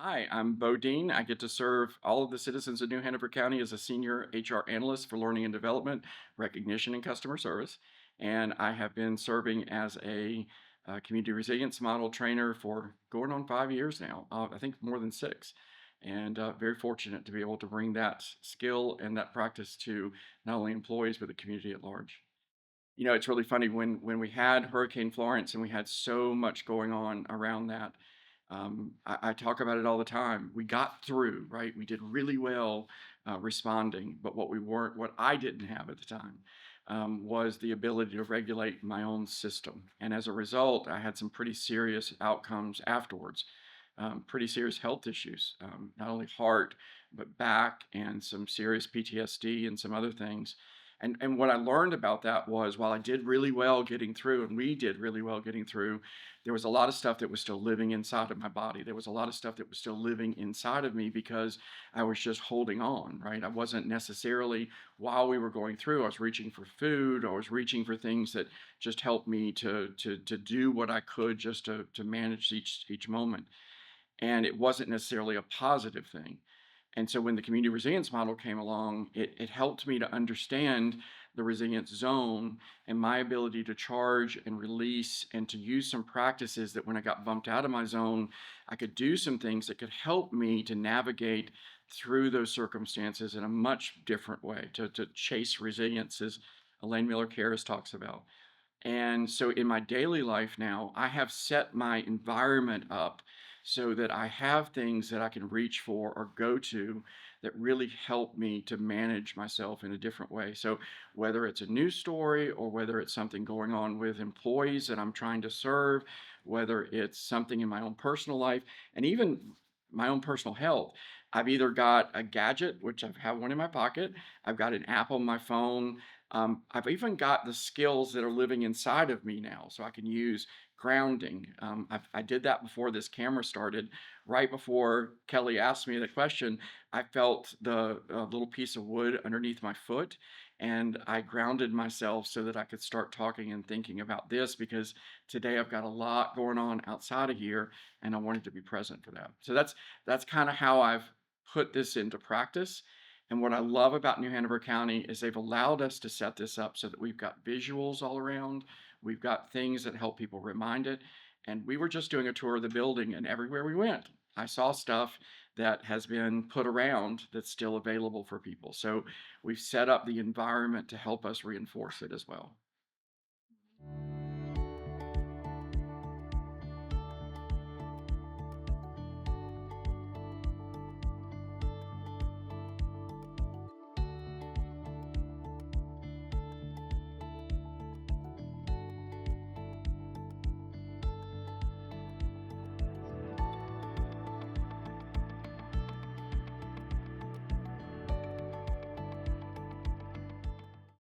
Hi, I'm Bo Dean. I get to serve all of the citizens of New Hanover County as a senior HR analyst for learning and development, recognition, and customer service. And I have been serving as a community resilience model trainer for going on 5 years now. I think more than six. And very fortunate to be able to bring that skill and that practice to not only employees, but the community at large. It's really funny when we had Hurricane Florence and we had so much going on around that. I talk about it all the time. We got through, right? We did really well responding, but what I didn't have at the time, was the ability to regulate my own system. And as a result, I had some pretty serious outcomes afterwards, pretty serious health issues, not only heart, but back and some serious PTSD and some other things. And what I learned about that was while I did really well getting through, and we did really well getting through, there was a lot of stuff that was still living inside of my body. There was a lot of stuff that was still living inside of me because I was just holding on, right? I wasn't necessarily, while we were going through, I was reaching for food, I was reaching for things that just helped me to do what I could just to manage each moment. And it wasn't necessarily a positive thing. And so when the community resilience model came along, it helped me to understand the resilience zone and my ability to charge and release and to use some practices that when I got bumped out of my zone, I could do some things that could help me to navigate through those circumstances in a much different way, to chase resilience, as Elaine Miller Harris talks about. And so in my daily life now, I have set my environment up so that I have things that I can reach for or go to that really help me to manage myself in a different way. So whether it's a news story or whether it's something going on with employees that I'm trying to serve, whether it's something in my own personal life and even my own personal health, I've either got a gadget, which I have one in my pocket, I've got an app on my phone, I've even got the skills that are living inside of me now, so I can use grounding. I did that before this camera started. Right before Kelly asked me the question, I felt the little piece of wood underneath my foot, and I grounded myself so that I could start talking and thinking about this because today I've got a lot going on outside of here, and I wanted to be present for that. So that's kind of how I've put this into practice. And what I love about New Hanover County is they've allowed us to set this up so that we've got visuals all around. We've got things that help people remind it. And we were just doing a tour of the building, and everywhere we went, I saw stuff that has been put around that's still available for people. So we've set up the environment to help us reinforce it as well.